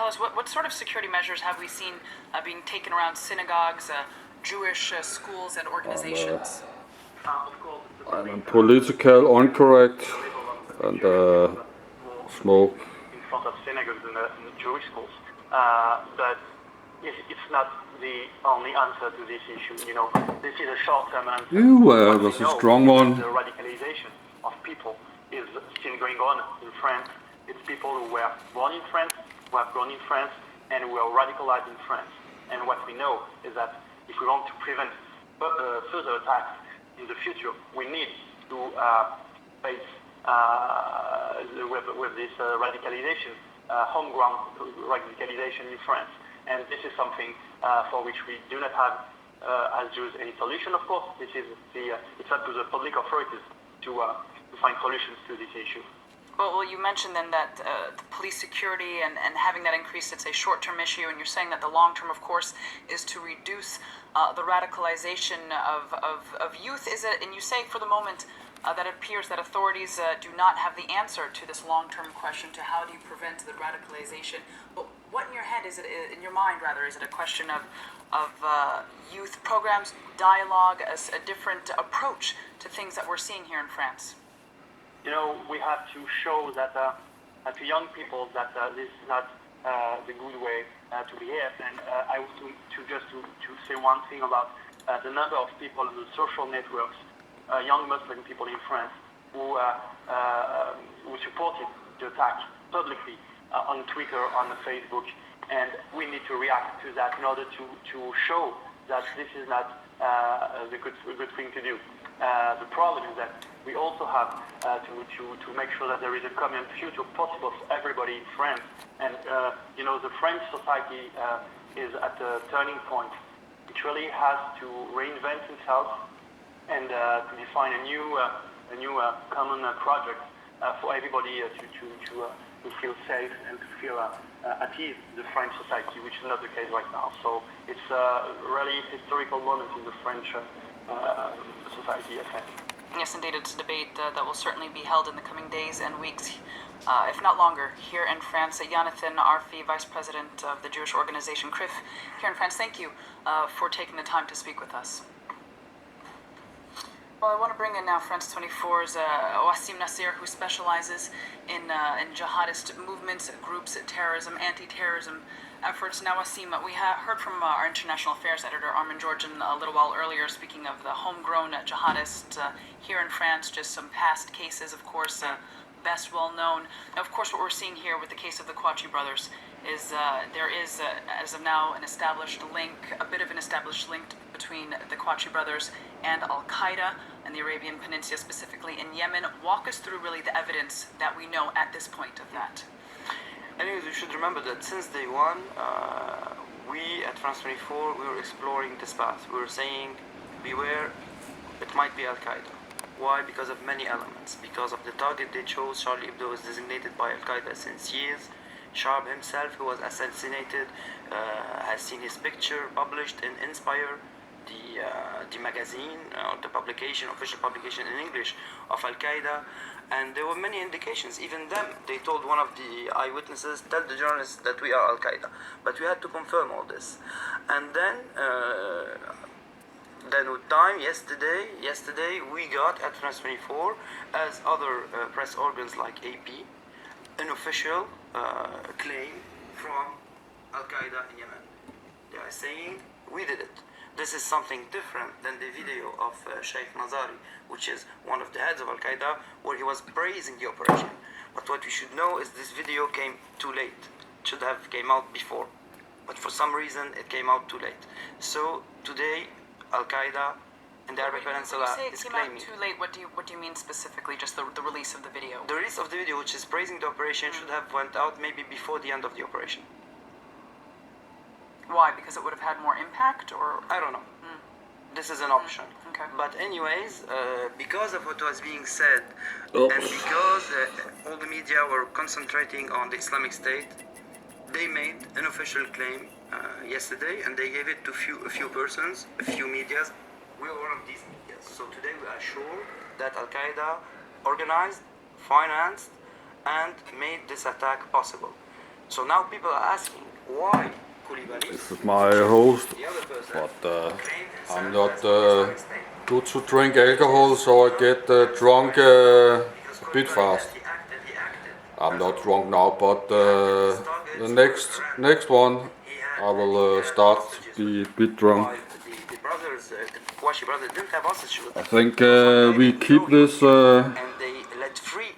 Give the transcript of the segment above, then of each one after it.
us what sort of security measures have we seen being taken around synagogues, Jewish schools and organizations? I'm political incorrect and smoke in front of synagogues and Jewish schools. But it's not the only answer to this issue. This is a short-term answer. that's a strong one. The radicalization of people is still going on in France. It's people who were born in France, who have grown in France, and who are radicalized in France. And what we know is that if we want to prevent further attacks in the future, we need to face with this radicalization, homegrown radicalization in France. And this is something for which we do not have, as Jews, any solution, of course. It's up to the public authorities to find solutions to this issue. Well, you mentioned then that the police security and having that increase, it's a short-term issue, and you're saying that the long-term, of course, is to reduce the radicalization of youth. And you say for the moment that it appears that authorities do not have the answer to this long-term question to how do you prevent the radicalization. But what in your head is it, in your mind rather, is it a question of youth programs, dialogue, a different approach to things that we're seeing here in France? We have to show that to young people that this is not the good way to behave. And I want to say one thing about the number of people on the social networks, young Muslim people in France, who supported the attack publicly on Twitter, on Facebook. And we need to react to that in order to show that this is not the good thing to do. The problem is that we also have to make sure that there is a common future possible for everybody in France. And the French society is at a turning point. It really has to reinvent itself and to define a new common project for everybody to feel safe and to feel at ease in the French society, which is not the case right now. So it's a really historical moment in the French society, I think. Yes, indeed, it's a debate that will certainly be held in the coming days and weeks, if not longer, here in France. Jonathan Arfi, Vice President of the Jewish organization CRIF here in France, thank you for taking the time to speak with us. Well, I want to bring in now France 24's Wassim Nasir, who specializes in jihadist movements, groups, terrorism, anti-terrorism efforts. Now, Wassim, we heard from our international affairs editor, Armin Georgian, a little while earlier, speaking of the homegrown jihadists here in France, just some past cases, of course, best well known. Now, of course, what we're seeing here with the case of the Kouachi brothers is there is, as of now, a bit of an established link between the Kouachi brothers and Al-Qaeda and the Arabian Peninsula, specifically in Yemen. Walk us through really the evidence that we know at this point of that. Anyways, you should remember that since day one, we at France 24, we were exploring this path. We were saying, beware, it might be Al-Qaeda. Why? Because of many elements. Because of the target they chose. Charlie Hebdo was designated by Al-Qaeda since years. Sharp himself, who was assassinated, has seen his picture published in Inspire, the magazine, or the publication, official publication in English of Al-Qaeda. And there were many indications. Even them, they told one of the eyewitnesses, tell the journalists that we are Al-Qaeda. But we had to confirm all this. And then with time, yesterday we got at France 24, as other press organs like AP, an official claim from Al-Qaeda in Yemen. They are saying, we did it. This is something different than the video of Sheikh Nazari, which is one of the heads of Al-Qaeda, where he was praising the operation. But what we should know is this video came too late. It should have came out before. But for some reason, it came out too late. So today, Al-Qaeda in the Arabic Peninsula is claiming... When you say it came out too late, what do you mean specifically? Just the release of the video? The release of the video, which is praising the operation, should have went out maybe before the end of the operation. Why? Because it would have had more impact, or? I don't know. This is an option. Okay. But anyways, because of what was being said, and because all the media were concentrating on the Islamic State, they made an official claim yesterday, and they gave it to a few persons, a few medias. We are one of these medias. So today we are sure that Al-Qaeda organized, financed, and made this attack possible. So now people are asking why Koulibaly, This is my host, the other person, but claimed I'm himself not as Islamic State. good to drink alcohol, so I get drunk Because a bit Koulibaly, fast. he acted I'm as not a drunk now, but the next one I will start be a bit drunk. the brothers, the Kouachi brothers, didn't have hostages with I them. think So they we didn't keep know he was this killed, and they let free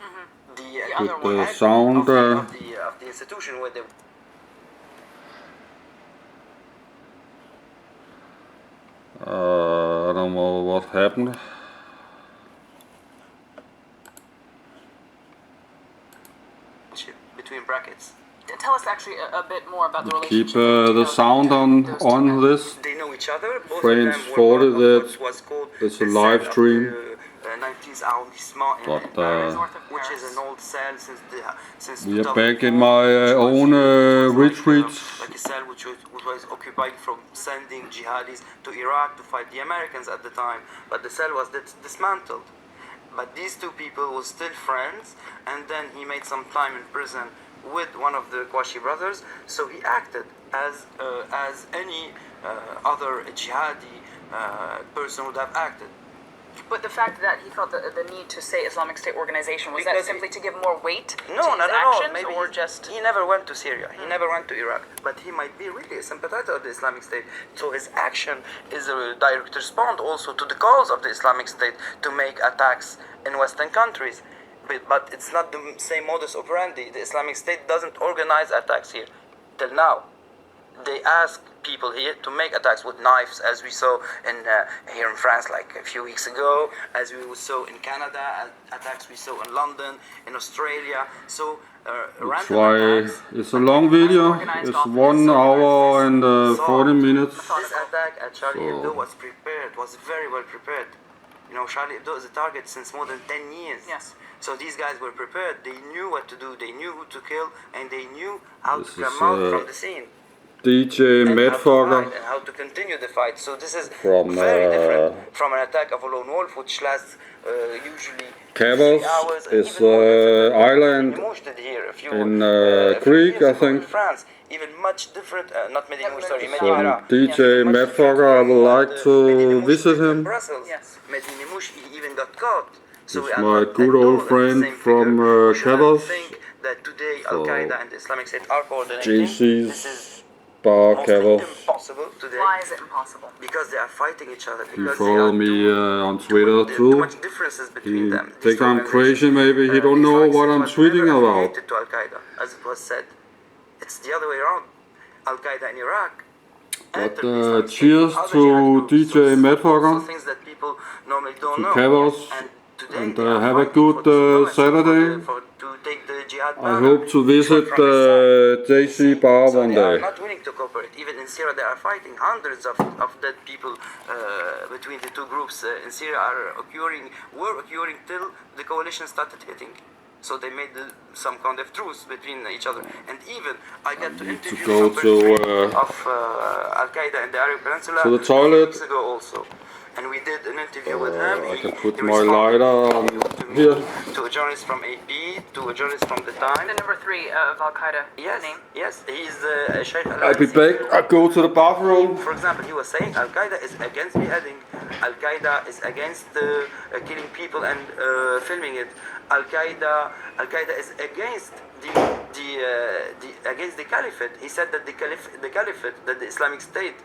the with other the head sound. of the institution where they. I don't know what happened. Between brackets. Tell us actually a bit more about the relationship. Keep the sound on this. They know each other. Both Friends of them were for part of that. what was called It's the a cell live of stream. the 19th arrondissement in But Paris, north of which is Paris. an old cell since We are 2004, back in my which was own used retreat. like a cell which was occupied from sending jihadis to Iraq to fight the Americans at the time. But the cell was dismantled. But these two people were still friends, and then he made some time in prison with one of the Kouachi brothers. So he acted as any other jihadi person would have acted. But the fact that he felt the need to say Islamic State organization, was Because that simply to give more weight to No, his not at all. actions, Maybe or just... he never went to Syria. He never went to Iraq. But he might be really a sympathizer of the Islamic State. So his action is a direct response also to the cause of the Islamic State to make attacks in Western countries. But it's not the same modus operandi. The Islamic State doesn't organize attacks here till now. They ask people here to make attacks with knives, as we saw here in France like a few weeks ago, as we saw in Canada, attacks we saw in London, in Australia. So That's why it's a long video. It's 1 hour and 40 minutes. This attack at Charlie So- Hebdo was prepared, was very well prepared. You know, Charlie Hebdo is a target since more than 10 years. Yes. So these guys were prepared. They knew what to do. They knew who to kill, and they knew how This to come is, out from the scene. DJ And how to Madfucker fight and how to continue the fight. So this is From, very different from an attack of a lone wolf, which lasts usually Cavos 3 hours. And is even more different than island Medimouche did here a few, in a few Greek, years I ago think. in France. Even much different, not Medimouche, sorry, Medimouche. From Medimera. DJ Much Madfucker, I would like to Medimouche visit did in him. Brussels. Yes. Medimouche even got caught. So He's we are my not good at all old in the friend same from figure. We shouldn't Cavos. think that today So, Al Qaeda and the Islamic State are coordinating. This is JC's Bar mostly Cavos. impossible today. Why is it impossible? Because they are fighting each other. He Because they follow are me on too Twitter too too. much differences between He them. think These I'm organizations. crazy maybe. He don't The know Islamic what State I'm was tweeting never about. affiliated to Al Qaeda, as it was said. It's the other way around. Al Qaeda in Iraq. But entered the Islamic State cheers and other to jihadi groups. DJ So Madfucker, also things that people normally don't to know. Cavos, And today and they are have a fighting good for this Saturday. to take the jihad I banner hope to visit from his side. JC See? Bar So one they are day. not willing to cooperate. Even in Syria, they are fighting. Hundreds of dead people between the two groups in Syria were occurring till the coalition started hitting. So they made some kind of truce between each other. And even I got to need to interview go some to, perpetrators of Al Qaeda in the Arab Peninsula to the a few toilet. weeks ago also. And we did an interview with him. I can He put my responded lighter on to me, here. to a journalist from AP, to a journalist from the Times. The number 3 of Al Qaeda Yes, name. yes, he's Sheikh I'll be back. I go to the bathroom. For example, he was saying Al Qaeda is against beheading. Al Qaeda is against killing people and filming it. Al Qaeda is against against the caliphate. He said that the caliphate that the Islamic State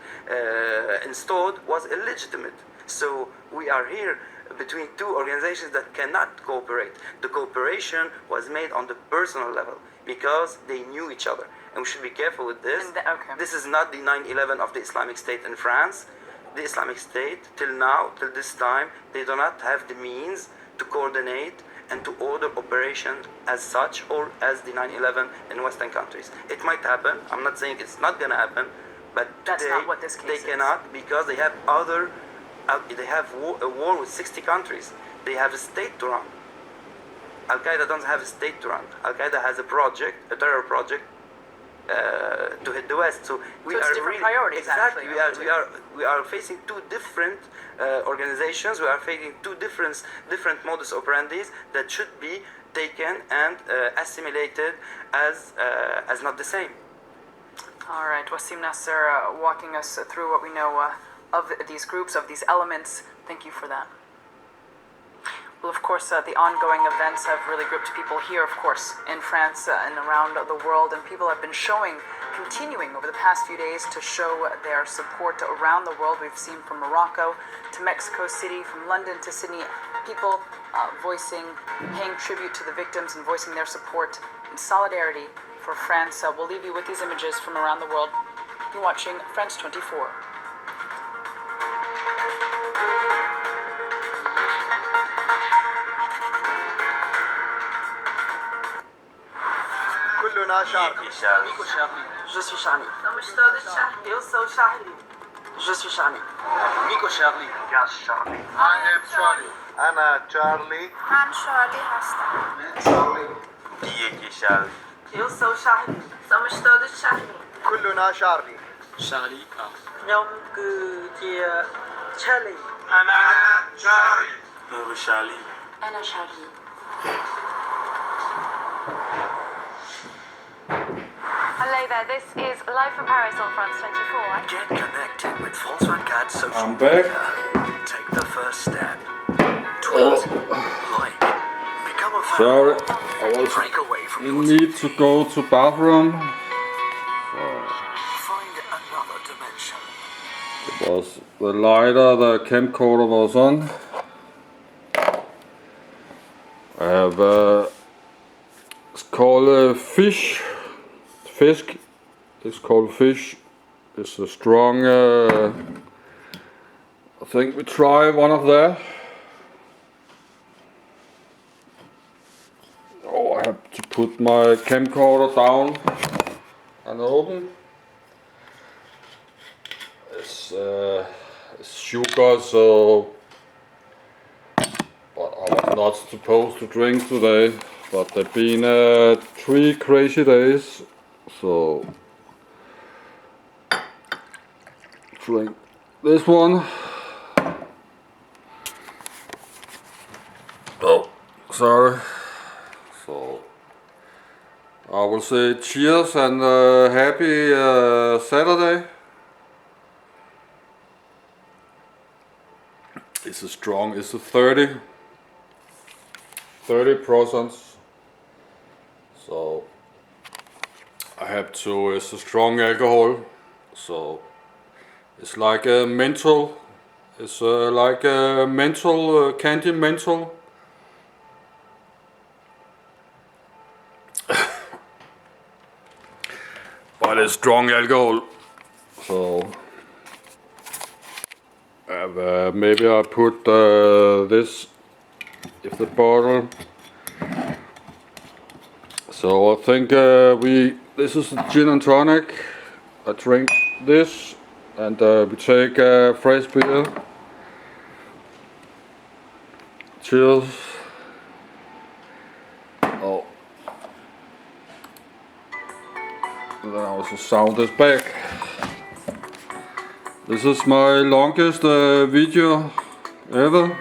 installed was illegitimate. So we are here between two organizations that cannot cooperate. The cooperation was made on the personal level because they knew each other. And we should be careful with this. Okay. This is not the 9/11 of the Islamic State in France. The Islamic State, till now, till this time, they do not have the means to coordinate and to order operations as such or as the 9/11 in Western countries. It might happen. I'm not saying it's not going to happen, but That's today not what this case they is. cannot because they have they have a war with 60 countries. They have a state to run. Al Qaeda doesn't have a state to run. Al Qaeda has a project, a terror project, to hit the West. So we So it's are different really, priorities, exactly. actually. We are facing two different organizations. We are facing two different modus operandis that should be taken and assimilated as not the same. All right, Wasim Nasser walking us through what we know of these groups, of these elements. Thank you for that. Well, of course, the ongoing events have really gripped people here, of course, in France and around the world, and people have been continuing over the past few days to show their support around the world. We've seen from Morocco to Mexico City, from London to Sydney, people paying tribute to the victims and voicing their support and solidarity for France. We'll leave you with these images from around the world. You're watching France 24. كلنا شعبي. Je suis Charlie. Eu sou Charlie. Je suis Charlie. Nico Charlie. Yes, Charlie. I am Charlie. أنا Charlie. من شارلی هستم. Charlie. Dieki Charlie. Eu sou Charlie. Somos todos Charlie. كلنا Charlie. Charlie. Nhóm tia Charlie. أنا Charlie. Charlie. أنا شارلی. Hello there, this is live from Paris on France 24. Get connected with France 24 social I'm back. media. Take the first step. Tweet, like, become a fan. Sorry, I was Break away from in your need TV. to go to bathroom. Find another dimension. It was the lighter, the camcorder was on. I have it's called fish. It's called fish. It's a strong. I think we try one of that. Oh, I have to put my camcorder down and open. It's sugar, so. But I was not supposed to drink today. But they've been 3 crazy days, so drink this one. Oh, sorry. So I will say cheers and happy Saturday. It's a strong. It's a 30%. So I have to. It's a strong alcohol. So it's like a menthol. It's like a menthol candy menthol. But it's strong alcohol. So maybe I put this. If the bottle. So I think this is a gin and tonic. I drink this, and we take fresh beer. Cheers. Oh. And then also sound is back. This is my longest video ever.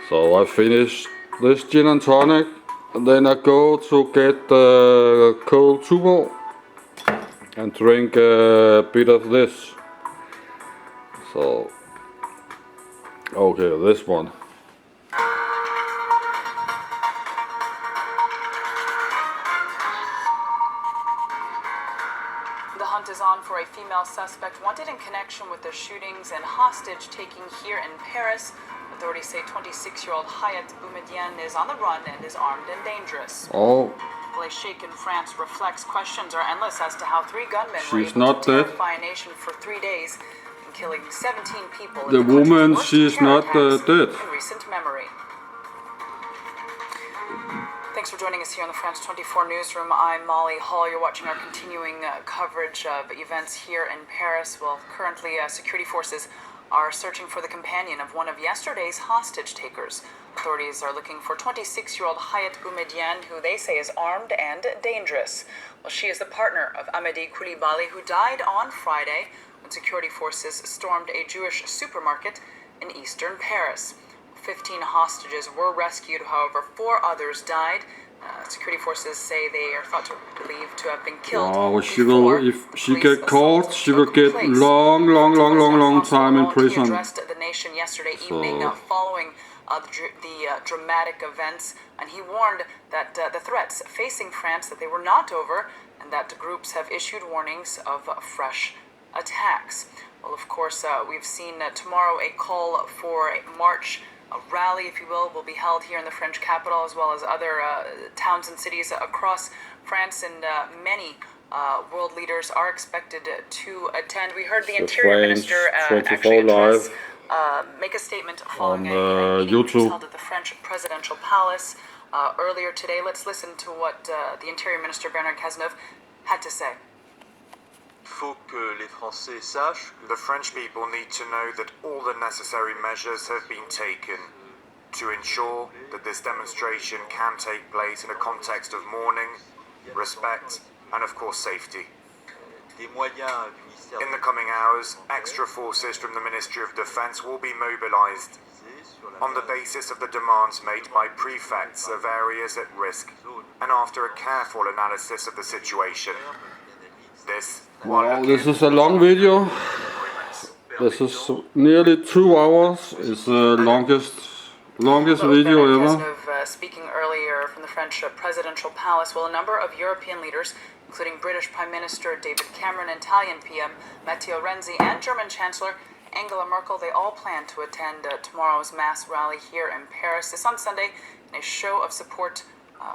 So I finish this gin and tonic, and then I go to get cold tubo and drink a bit of this. So, okay, this one. The hunt is on for a female suspect wanted in connection with the shootings and hostage taking here in Paris. Authorities say 26-year-old Hayat Boumediene is on the run and is armed and dangerous. Oh, Well, a shake in France reflects questions are endless as to how 3 gunmen were she's able not to dead. terrify a nation for 3 days and killing 17 people in The the country's woman, worst she's terror not, attacks dead. in recent memory. Thanks for joining us here in the France 24 newsroom. I'm Molly Hall. You're watching our continuing coverage of events here in Paris. Well, currently security forces are searching for the companion of one of yesterday's hostage takers. Authorities are looking for 26-year-old Hayat Boumediene, who they say is armed and dangerous. Well, she is the partner of Amadi Koulibaly, who died on Friday when security forces stormed a Jewish supermarket in eastern Paris. 15 hostages were rescued. However, 4 others died. Security forces say they are thought to believe to have been killed. Wow, she before will, if she police get caught, assault she will took get place. long time in He prison. addressed the nation yesterday evening following the dramatic events, and he warned that the threats facing France, that they were not over, and that groups have issued warnings of fresh attacks. Well, of course, we've seen tomorrow a call for a march. A rally, if you will be held here in the French capital, as well as other towns and cities across France, and many world leaders are expected to attend. We heard the Interior Minister actually make a statement following a meeting which was held at the French Presidential Palace earlier today. Let's listen to what the Interior Minister Bernard Cazeneuve had to say. Faut que les Français sachent. The French people need to know that all the necessary measures have been taken to ensure that this demonstration can take place in a context of mourning, respect, and of course safety. In the coming hours, extra forces from the Ministry of Defence will be mobilized on the basis of the demands made by prefects of areas at risk, and after a careful analysis of the situation. Wow, this is a long video. This is nearly 2 hours. It's the longest video ever. Speaking earlier from the French Presidential Palace, well, a number of European leaders, including British Prime Minister David Cameron, Italian PM Matteo Renzi, and German Chancellor Angela Merkel, they all plan to attend tomorrow's mass rally here in Paris. This on Sunday in a show of support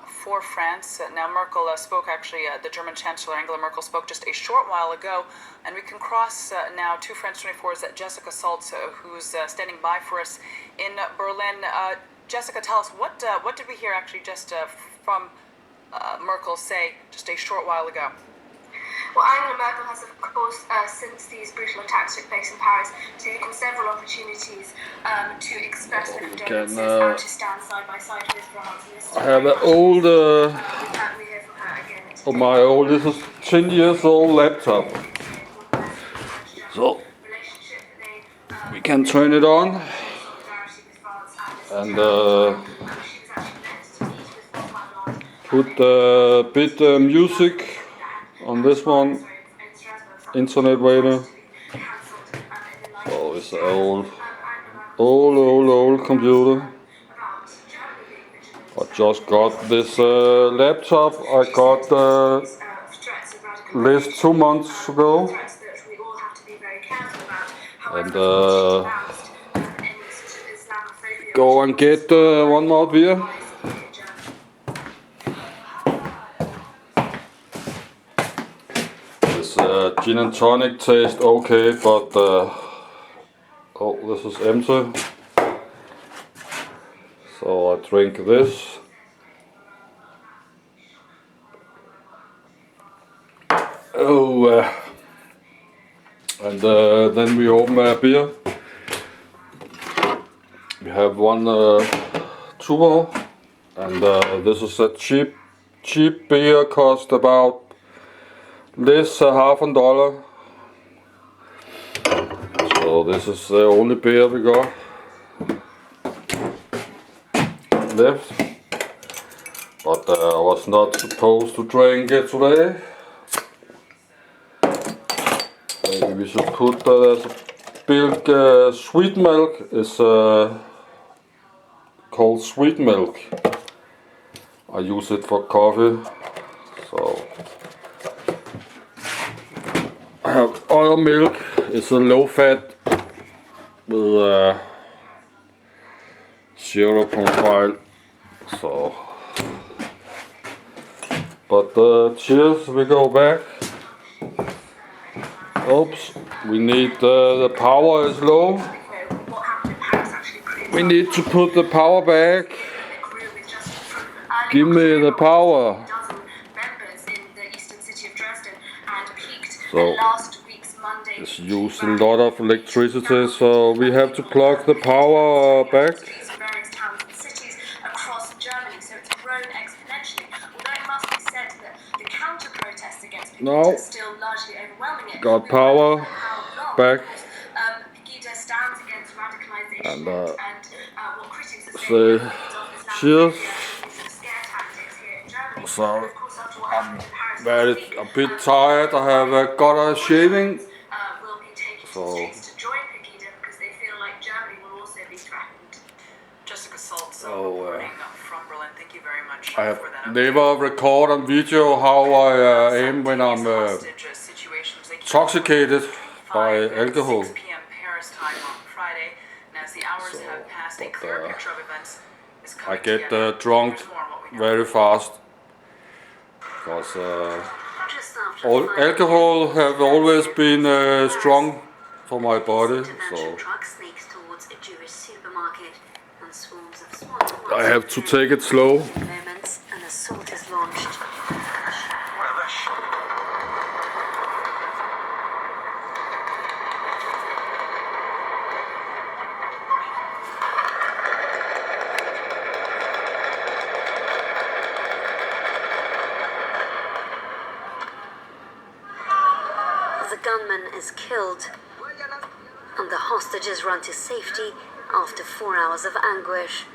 for France. Now, Merkel spoke, actually, the German Chancellor Angela Merkel spoke just a short while ago, and we can cross now to France 24's Jessica Saltz, who's standing by for us in Berlin. Jessica, tell us, what did we hear actually just from Merkel say just a short while ago? Well, Angela Merkel has, of course, since these brutal attacks took place in Paris, taken several opportunities to express their condolences and to stand side by side with France. I have an old, this is 10 years old laptop. So, we can turn it on, and put a bit music on this one, internet radio. Oh, it's an old computer. I just got this laptop. I got this 2 months ago, and go and get one more beer. This gin and tonic tastes okay, but oh, this is empty. So I drink this. Oh, and then we open a beer. We have one Tubo, and this is a cheap beer, cost about this $50. So this is the only beer we got left, but I was not supposed to drink it today. Maybe we should put there's a big sweet milk. It's called sweet milk. I use it for coffee. So I have oil milk. It's a low fat with 0.5. So, but cheers. We go back. Oops, we need the power is low. We need to put the power back. Give me the power. So, it's used a lot of electricity, so we have to plug the power back. Now, got power back, and say cheers. So I'm a bit tired. I have got a shaving. So Jessica Salt, reporting from Berlin. Thank you very much I have for that update. never recorded on video how I am when I'm intoxicated by alcohol. 6 p.m. Paris time on Friday, and as the hours have passed, a clear picture of events is I coming get together. drunk Here's more on what we know. very fast because alcohol have always been strong for my body. So I have to take it slow. An assault is launched. The gunman is killed, and the hostages run to safety after 4 hours of anguish.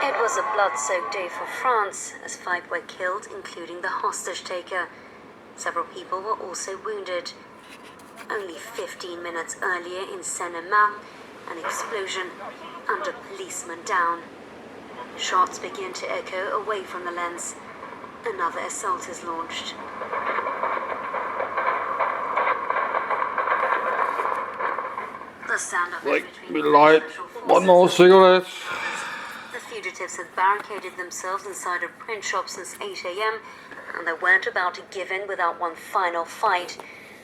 It was a blood-soaked day for France, as 5 were killed, including the hostage-taker. Several people were also wounded. Only 15 minutes earlier in Seine-et-Marne, an explosion and a policeman down. Shots begin to echo away from the lens. Another assault is launched. The standoff is between Light one more cigarette. The fugitives had barricaded themselves inside a print shop since 8 a.m. and they weren't about to give in without one final fight.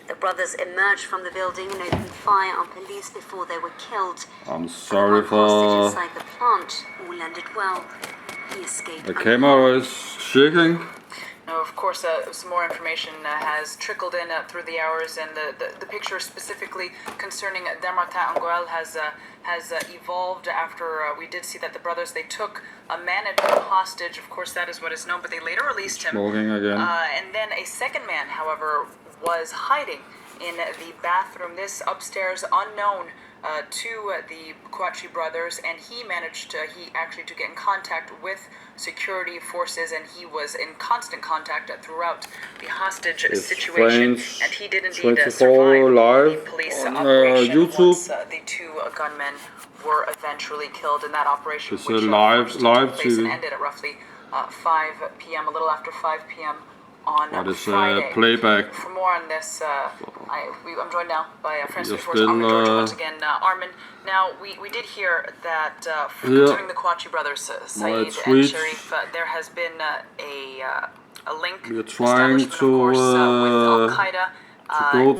The brothers emerged from the building and opened fire on police before they were killed. I'm sorry The one hostage for inside the plant all ended well. He escaped. the camera is shaking. Now, of course, some more information has trickled in through the hours, and the picture specifically concerning Desmartin Anguel has evolved after we did see that the brothers, they took a manager hostage. Of course, that is what is known, but they later released him. Smoking again. And then a second man, however, was hiding in the bathroom. This upstairs unknown to the Kouachi brothers, and he managed to get in contact with security forces, and he was in constant contact throughout the hostage situation, and he did indeed survive live the police on operation YouTube. once the 2 gunmen were eventually killed in that operation, It's which a live took place and TV. ended at roughly 5 p.m., a little after 5 p.m. on What is Friday. playback? For more on this, I'm joined now by France You're 24's still, Armin Georgia once again. Armin, now we did hear that concerning the Kouachi brothers, Saeed and tweet. Sharif, there has been a link We are trying establishment, of course, with Al Qaeda. go